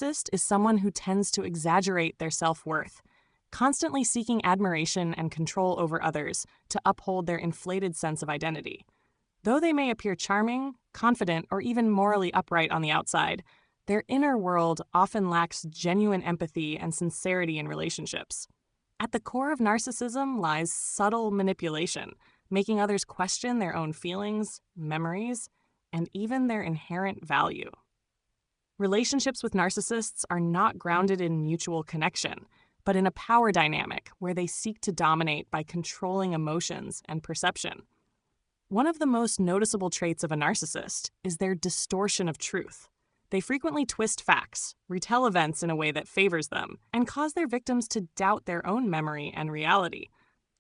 narcissist is someone who tends to exaggerate their self-worth, constantly seeking admiration and control over others to uphold their inflated sense of identity. Though they may appear charming, confident, or even morally upright on the outside, their inner world often lacks genuine empathy and sincerity in relationships. At the core of narcissism lies subtle manipulation, making others question their own feelings, memories, and even their inherent value. Relationships with narcissists are not grounded in mutual connection, but in a power dynamic where they seek to dominate by controlling emotions and perception. One of the most noticeable traits of a narcissist is their distortion of truth. They frequently twist facts, retell events in a way that favors them, and cause their victims to doubt their own memory and reality.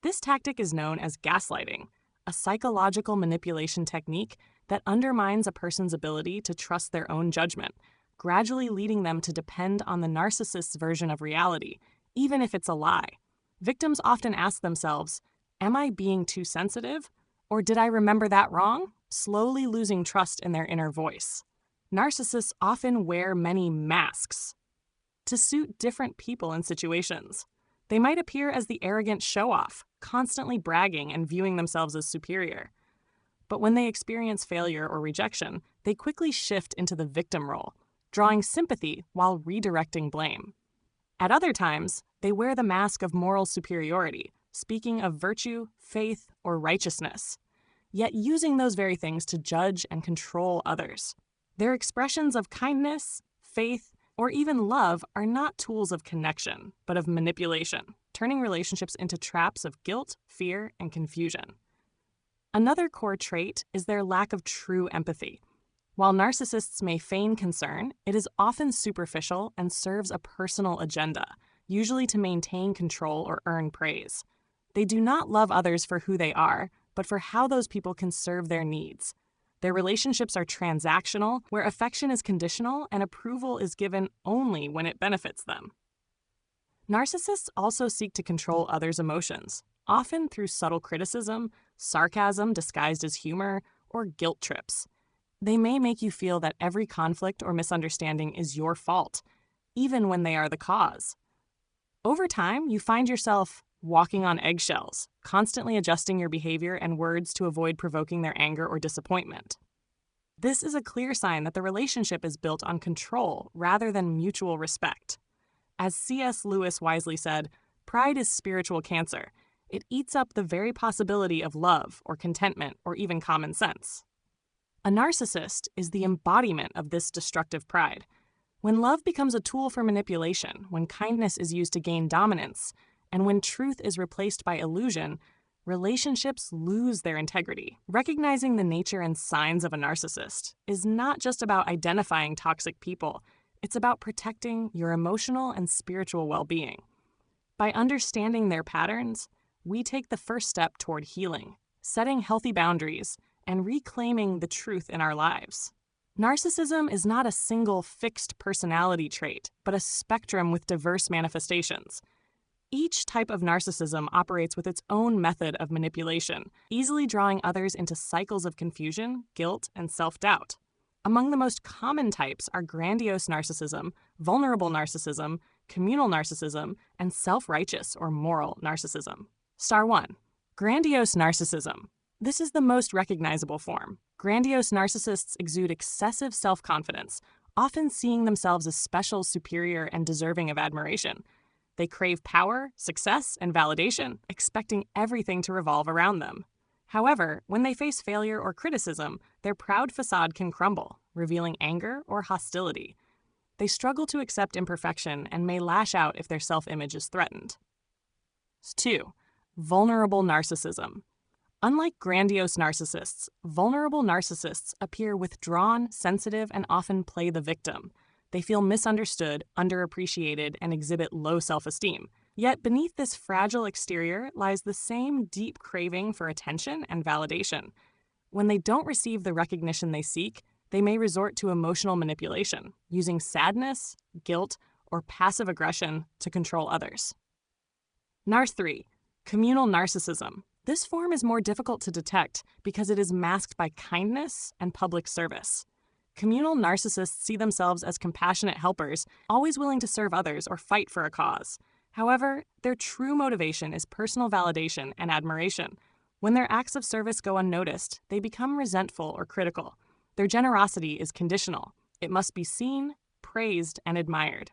This tactic is known as gaslighting, a psychological manipulation technique that undermines a person's ability to trust their own judgment, gradually leading them to depend on the narcissist's version of reality, even if it's a lie. Victims often ask themselves, "Am I being too sensitive? Or did I remember that wrong?" slowly losing trust in their inner voice. Narcissists often wear many masks to suit different people and situations. They might appear as the arrogant show-off, constantly bragging and viewing themselves as superior. But when they experience failure or rejection, they quickly shift into the victim role, drawing sympathy while redirecting blame. At other times, they wear the mask of moral superiority, speaking of virtue, faith, or righteousness, yet using those very things to judge and control others. Their expressions of kindness, faith, or even love are not tools of connection, but of manipulation, turning relationships into traps of guilt, fear, and confusion. Another core trait is their lack of true empathy. While narcissists may feign concern, it is often superficial and serves a personal agenda, usually to maintain control or earn praise. They do not love others for who they are, but for how those people can serve their needs. Their relationships are transactional, where affection is conditional and approval is given only when it benefits them. Narcissists also seek to control others' emotions, often through subtle criticism, sarcasm disguised as humor, or guilt trips. They may make you feel that every conflict or misunderstanding is your fault, even when they are the cause. Over time, you find yourself walking on eggshells, constantly adjusting your behavior and words to avoid provoking their anger or disappointment. This is a clear sign that the relationship is built on control rather than mutual respect. As C.S. Lewis wisely said, "Pride is spiritual cancer. It eats up the very possibility of love or contentment or even common sense." A narcissist is the embodiment of this destructive pride. When love becomes a tool for manipulation, when kindness is used to gain dominance, and when truth is replaced by illusion, relationships lose their integrity. Recognizing the nature and signs of a narcissist is not just about identifying toxic people, it's about protecting your emotional and spiritual well-being. By understanding their patterns, we take the first step toward healing, setting healthy boundaries, and reclaiming the truth in our lives. Narcissism is not a single fixed personality trait, but a spectrum with diverse manifestations. Each type of narcissism operates with its own method of manipulation, easily drawing others into cycles of confusion, guilt, and self-doubt. Among the most common types are grandiose narcissism, vulnerable narcissism, communal narcissism, and self-righteous or moral narcissism. Star 1. Grandiose narcissism. This is the most recognizable form. Grandiose narcissists exude excessive self-confidence, often seeing themselves as special, superior, and deserving of admiration. They crave power, success, and validation, expecting everything to revolve around them. However, when they face failure or criticism, their proud facade can crumble, revealing anger or hostility. They struggle to accept imperfection and may lash out if their self-image is threatened. 2. Vulnerable narcissism. Unlike grandiose narcissists, vulnerable narcissists appear withdrawn, sensitive, and often play the victim. They feel misunderstood, underappreciated, and exhibit low self-esteem. Yet beneath this fragile exterior lies the same deep craving for attention and validation. When they don't receive the recognition they seek, they may resort to emotional manipulation, using sadness, guilt, or passive aggression to control others. Narc 3. Communal narcissism. This form is more difficult to detect because it is masked by kindness and public service. Communal narcissists see themselves as compassionate helpers, always willing to serve others or fight for a cause. However, their true motivation is personal validation and admiration. When their acts of service go unnoticed, they become resentful or critical. Their generosity is conditional. It must be seen, praised, and admired.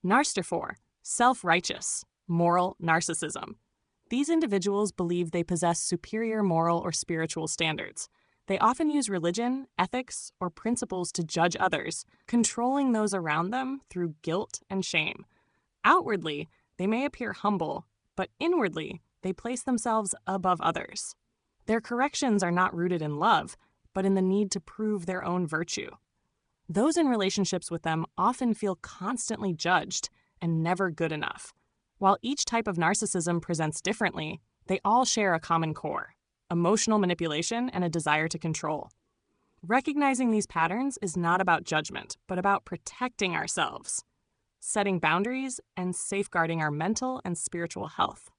Narcissist 4. Self-righteous, moral narcissism. These individuals believe they possess superior moral or spiritual standards. They often use religion, ethics, or principles to judge others, controlling those around them through guilt and shame. Outwardly, they may appear humble, but inwardly, they place themselves above others. Their corrections are not rooted in love, but in the need to prove their own virtue. Those in relationships with them often feel constantly judged and never good enough. While each type of narcissism presents differently, they all share a common core: emotional manipulation and a desire to control. Recognizing these patterns is not about judgment, but about protecting ourselves, setting boundaries, and safeguarding our mental and spiritual health.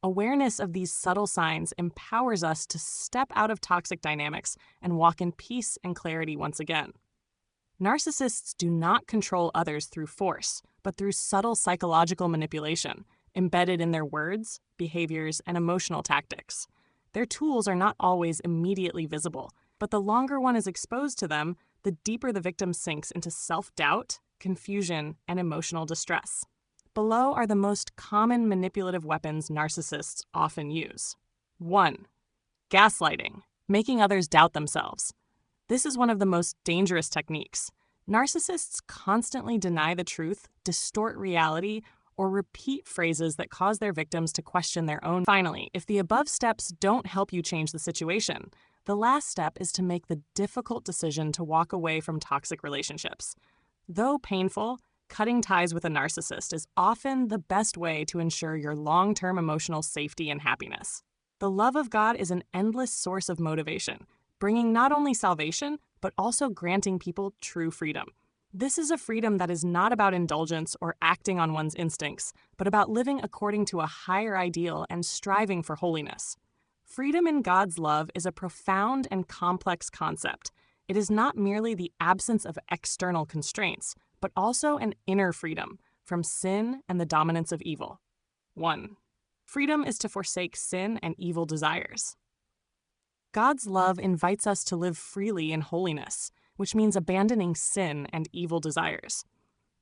Awareness of these subtle signs empowers us to step out of toxic dynamics and walk in peace and clarity once again. Narcissists do not control others through force, but through subtle psychological manipulation, embedded in their words, behaviors, and emotional tactics. Their tools are not always immediately visible, but the longer one is exposed to them, the deeper the victim sinks into self-doubt, confusion, and emotional distress. Below are the most common manipulative weapons narcissists often use. 1. Gaslighting, making others doubt themselves. This is one of the most dangerous techniques. Narcissists constantly deny the truth, distort reality, or repeat phrases that cause their victims to question their own. Finally, if the above steps don't help you change the situation, the last step is to make the difficult decision to walk away from toxic relationships. Though painful, cutting ties with a narcissist is often the best way to ensure your long-term emotional safety and happiness. The love of God is an endless source of motivation, bringing not only salvation, but also granting people true freedom. This is a freedom that is not about indulgence or acting on one's instincts, but about living according to a higher ideal and striving for holiness. Freedom in God's love is a profound and complex concept. It is not merely the absence of external constraints, but also an inner freedom from sin and the dominance of evil. 1. Freedom is to forsake sin and evil desires. God's love invites us to live freely in holiness, which means abandoning sin and evil desires.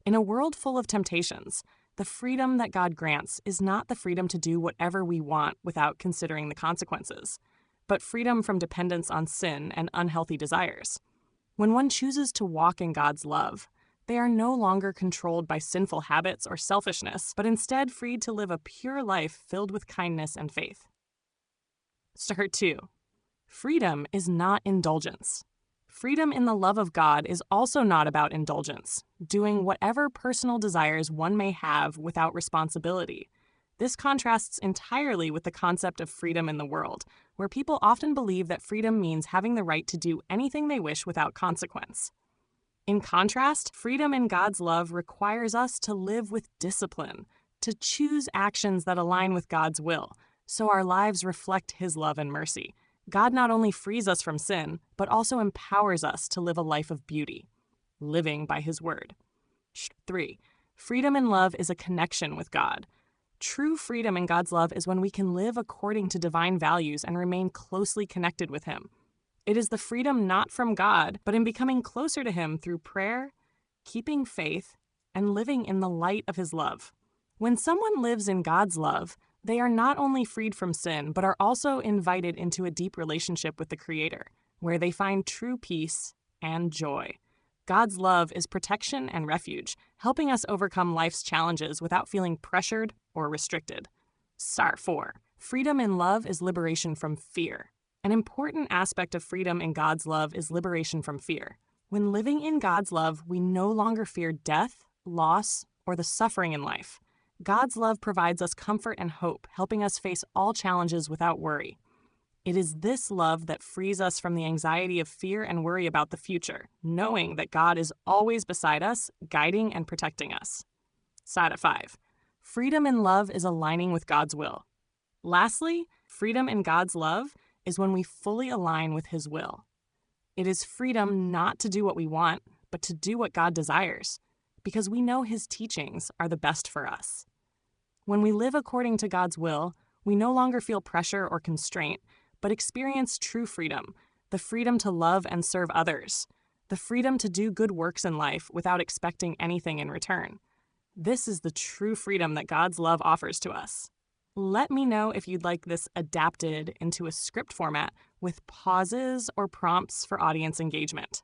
In a world full of temptations, the freedom that God grants is not the freedom to do whatever we want without considering the consequences, but freedom from dependence on sin and unhealthy desires. When one chooses to walk in God's love, they are no longer controlled by sinful habits or selfishness, but instead freed to live a pure life filled with kindness and faith. Start 2. Freedom is not indulgence. Freedom in the love of God is also not about indulgence, doing whatever personal desires one may have without responsibility. This contrasts entirely with the concept of freedom in the world, where people often believe that freedom means having the right to do anything they wish without consequence. In contrast, freedom in God's love requires us to live with discipline, to choose actions that align with God's will, so our lives reflect His love and mercy. God not only frees us from sin, but also empowers us to live a life of beauty, living by His word. 3. Freedom in love is a connection with God. True freedom in God's love is when we can live according to divine values and remain closely connected with Him. It is the freedom not from God, but in becoming closer to Him through prayer, keeping faith, and living in the light of His love. When someone lives in God's love, they are not only freed from sin, but are also invited into a deep relationship with the Creator, where they find true peace and joy. God's love is protection and refuge, helping us overcome life's challenges without feeling pressured or restricted. 4. Freedom in love is liberation from fear. An important aspect of freedom in God's love is liberation from fear. When living in God's love, we no longer fear death, loss, or the suffering in life. God's love provides us comfort and hope, helping us face all challenges without worry. It is this love that frees us from the anxiety of fear and worry about the future, knowing that God is always beside us, guiding and protecting us. 5. Freedom in love is aligning with God's will. Lastly, freedom in God's love is when we fully align with His will. It is freedom not to do what we want, but to do what God desires, because we know His teachings are the best for us. When we live according to God's will, we no longer feel pressure or constraint, but experience true freedom, the freedom to love and serve others, the freedom to do good works in life without expecting anything in return. This is the true freedom that God's love offers to us. Let me know if you'd like this adapted into a script format with pauses or prompts for audience engagement.